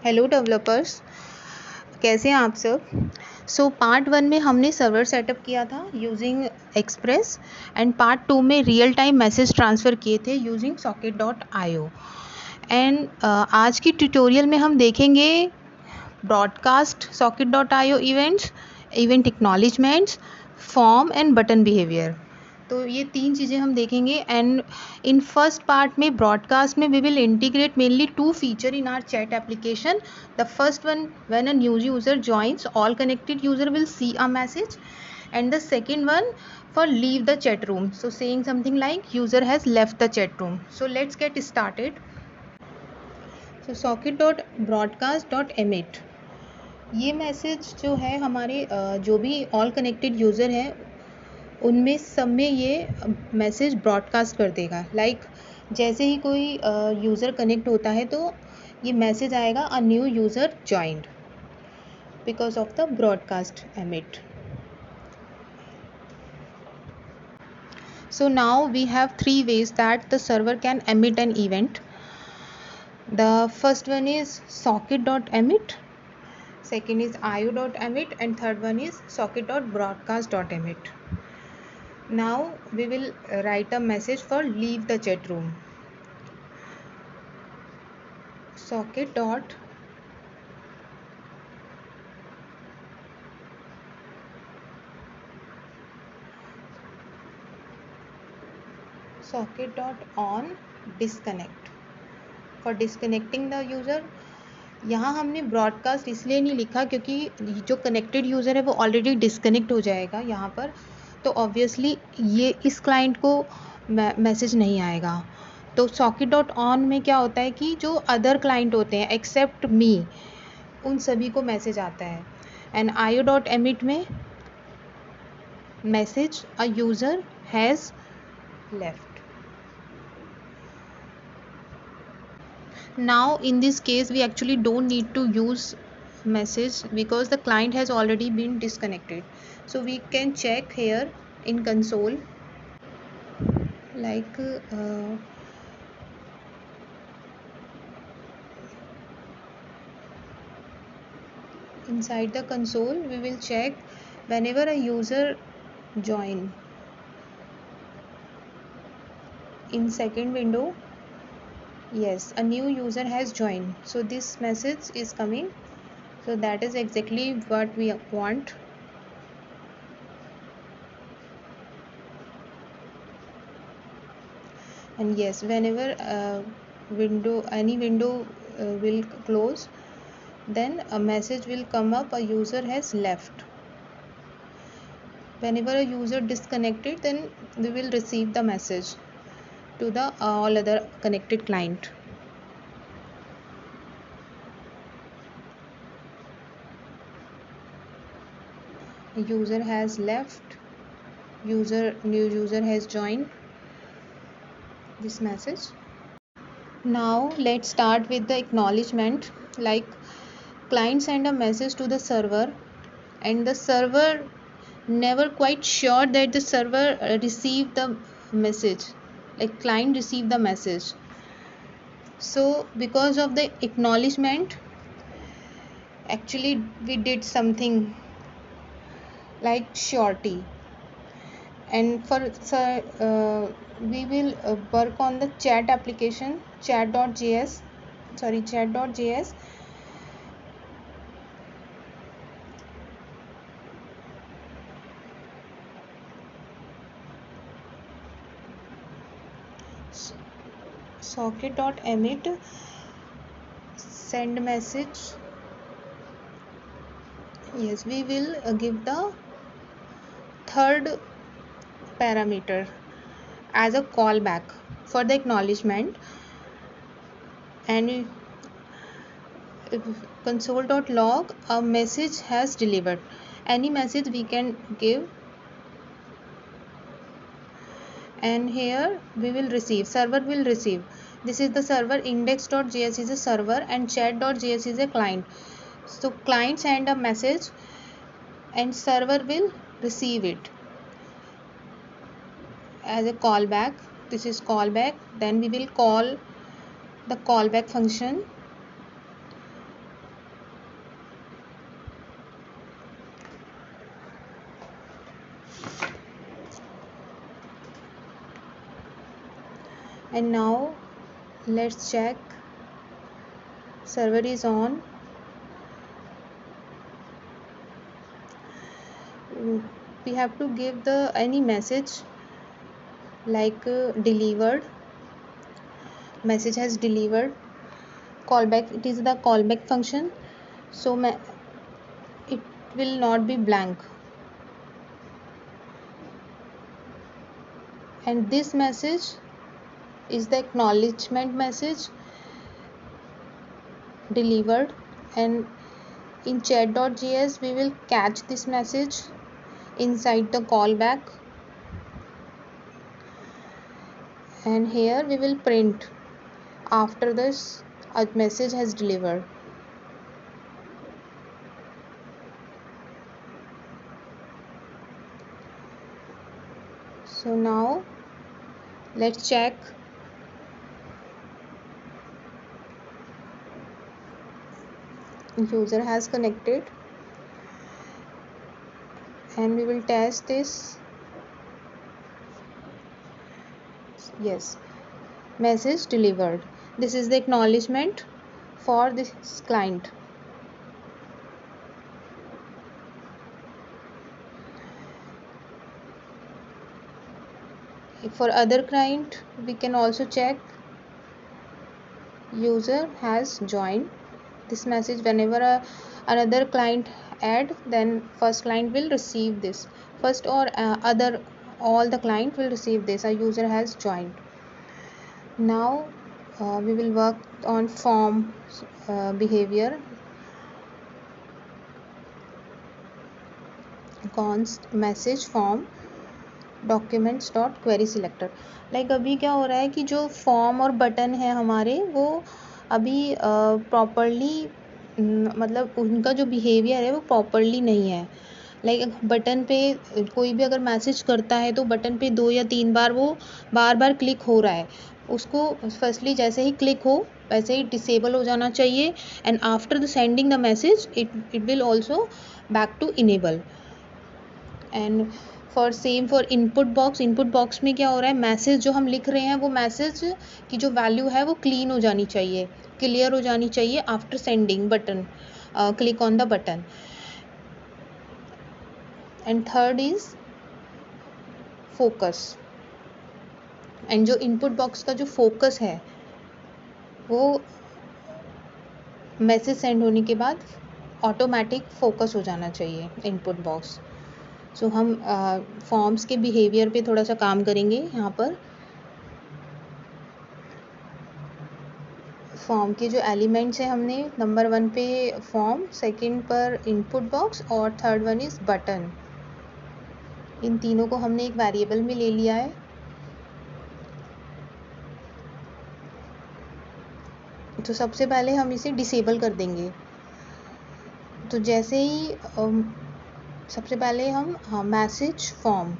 Hello developers, कैसे हैं आप सब। पार्ट 1 में हमने सर्वर सेटअप किया था यूजिंग एक्सप्रेस एंड पार्ट 2 में रियल टाइम मैसेज ट्रांसफ़र किए थे यूजिंग socket.io एंड आज की ट्यूटोरियल में हम देखेंगे broadcast socket.io events, event acknowledgements, form and button behaviour. तो ये 3 चीज़ें हम देखेंगे एंड इन फर्स्ट पार्ट में ब्रॉडकास्ट में we will integrate mainly 2 feature in our chat application. The first one, when a new user joins, all connected user will see a message, and the second one for leave the chat room, so saying something like user has left the chat room. So let's get started. So socket.broadcast.emit, ये message जो है हमारे जो भी all connected user हैं उनमें सब में ये मैसेज ब्रॉडकास्ट कर देगा। जैसे ही कोई यूज़र कनेक्ट होता है तो ये मैसेज आएगा, a new user joined, because of the broadcast emit. So now we have 3 ways that the server can emit an event. The first one is socket.emit, second is io.emit, and third one is socket.broadcast.emit. Now we will write a message for leave the chat room. socket.on disconnect for disconnecting the user. यहाँ हमने broadcast इसलिए नहीं लिखा क्योंकि जो connected user है वो already disconnect हो जाएगा यहाँ पर, तो ऑब्वियसली ये इस क्लाइंट को मैसेज नहीं आएगा। तो socket.on में क्या होता है कि जो अदर क्लाइंट होते हैं एक्सेप्ट मी, उन सभी को मैसेज आता है। एंड io.emit में message a user has left. Now in this case we actually don't need to use message because the client has already been disconnected. So we can check here in console, like inside the console we will check whenever a user join. In second window, yes, a new user has joined, so this message is coming, so that is exactly what we want. And yes, whenever any window will close, then a message will come up, a user has left. Whenever a user disconnected, then we will receive the message to the all other connected client. User has left, new user has joined, this message. Now let's start with the acknowledgement. Like, client send a message to the server and the server never quite sure that the server received the message, like client received the message. So because of the acknowledgement, actually we did something like surety, and for we will work on the chat application, chat.js. socket.emit send message. Yes, we will give the third parameter as a callback for the acknowledgement, and console.log a message has delivered. Any message we can give, and here we will receive, server will receive. This is the server, index.js is a server and chat.js is a client. So client send a message and server will receive it as a callback. This is callback. Then we will call the callback function, and now let's check server is on. We have to give the any message like delivered, message has delivered, callback, it is the callback function, so it will not be blank, and this message is the acknowledgement message delivered, and in chat.js we will catch this message inside the callback, and here we will print after this a message has delivered. So now let's check user has connected, and we will test this. Yes, message delivered. This is the acknowledgement for this client. For other client we can also check user has joined. This message whenever another client add, then first client will receive this first, or other all the client will receive this a user has joined. Now we will work on form behavior. const message form documents dot query selector. Like अभी क्या हो रहा है कि जो form और button है हमारे वो अभी प्रॉपरली मतलब उनका जो बिहेवियर है वो प्रॉपरली नहीं है। लाइक बटन पे कोई भी अगर मैसेज करता है तो बटन पे 2 या 3 बार वो बार बार क्लिक हो रहा है, उसको फर्स्टली जैसे ही क्लिक हो वैसे ही डिसेबल हो जाना चाहिए, and after the sending the message it will also back to enable. And for input box में क्या हो रहा है, मैसेज जो हम लिख रहे हैं वो मैसेज की जो वैल्यू है वो क्लीन हो जानी चाहिए, क्लियर हो जानी चाहिए after sending button click on the button. And third is focus, and जो इनपुट बॉक्स का जो फोकस है वो मैसेज सेंड होने के बाद ऑटोमेटिक फोकस हो जाना चाहिए इनपुट बॉक्स। सो हम फॉर्म्स के बिहेवियर पे थोड़ा सा काम करेंगे। यहाँ पर फॉर्म के जो एलिमेंट्स हैं हमने नंबर 1 पे फॉर्म, सेकंड पर इनपुट बॉक्स और थर्ड वन इज़ बटन। इन तीनों को हमने एक वेरिएबल में ले लिया है। तो सबसे पहले हम इसे डिसेबल कर देंगे। तो जैसे ही सबसे पहले हम मैसेज फॉर्म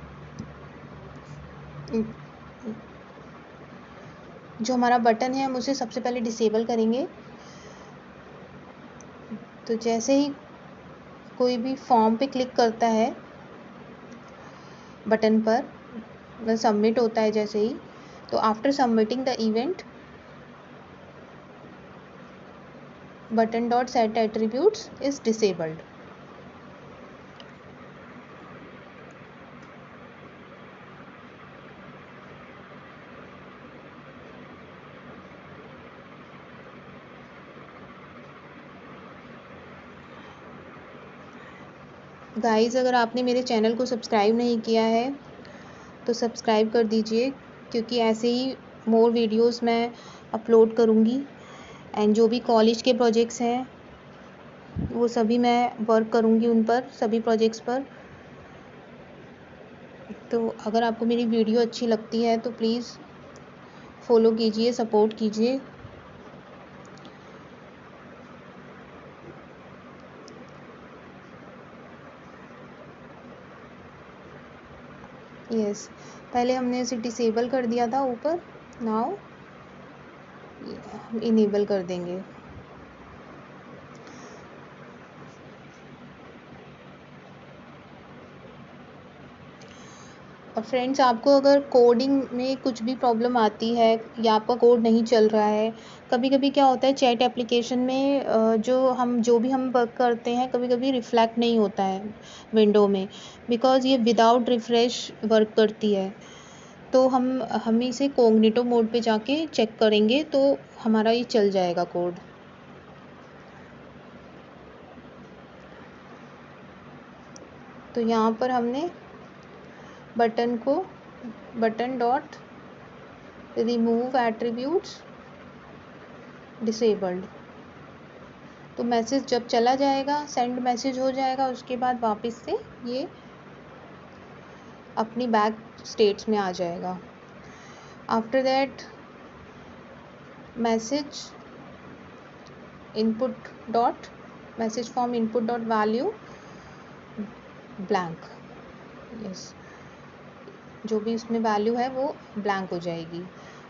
जो हमारा बटन है हम उसे सबसे पहले डिसेबल करेंगे। तो जैसे ही कोई भी फॉर्म पे क्लिक करता है बटन पर, सबमिट होता है जैसे ही, तो after submitting the event button dot set attributes is disabled. Guys, अगर आपने मेरे चैनल को सब्सक्राइब नहीं किया है तो सब्सक्राइब कर दीजिए, क्योंकि ऐसे ही मोर वीडियोस मैं अपलोड करूँगी। एंड जो भी कॉलेज के प्रोजेक्ट्स हैं वो सभी मैं वर्क करूँगी उन पर, सभी प्रोजेक्ट्स पर। तो अगर आपको मेरी वीडियो अच्छी लगती है तो प्लीज़ फॉलो कीजिए, सपोर्ट कीजिए। यस, पहले हमने इसे डिसेबल कर दिया था ऊपर, नाउ इनेबल कर देंगे। फ्रेंड्स, आपको अगर कोडिंग में कुछ भी प्रॉब्लम आती है या आपका कोड नहीं चल रहा है, कभी कभी क्या होता है चैट एप्लीकेशन में जो भी हम वर्क करते हैं कभी कभी रिफ्लेक्ट नहीं होता है विंडो में, बिकॉज़ ये विदाउट रिफ्रेश वर्क करती है। तो हम इसे कोग्निटो मोड पे जाके चेक करेंगे तो हमारा ये चल जाएगा कोड। तो यहाँ पर हमने button dot remove attributes disabled, तो मैसेज जब चला जाएगा, सेंड मैसेज हो जाएगा, उसके बाद वापस से ये अपनी बैक स्टेट्स में आ जाएगा। After that message from input dot value blank, yes, जो भी उसमें वैल्यू है वो ब्लैंक हो जाएगी।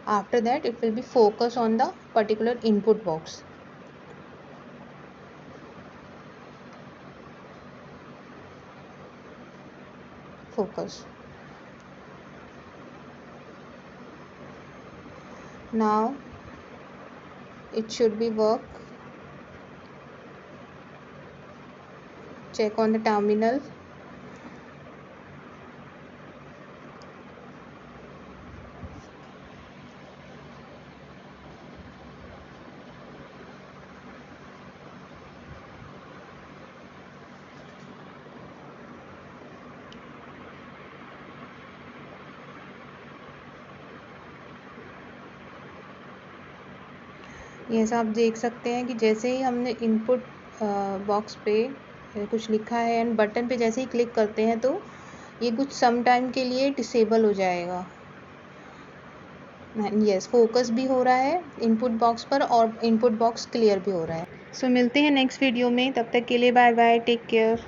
After that it will be focus on the particular input box. Focus. Now it should be work. Check on the terminal. Yes, आप देख सकते हैं कि जैसे ही हमने इनपुट बॉक्स पे कुछ लिखा है एंड बटन पे जैसे ही क्लिक करते हैं तो ये कुछ सम टाइम के लिए डिसेबल हो जाएगा। यस, फोकस भी हो रहा है इनपुट बॉक्स पर और इनपुट बॉक्स क्लियर भी हो रहा है। सो मिलते हैं नेक्स्ट वीडियो में, तब तक के लिए बाय बाय, टेक केयर।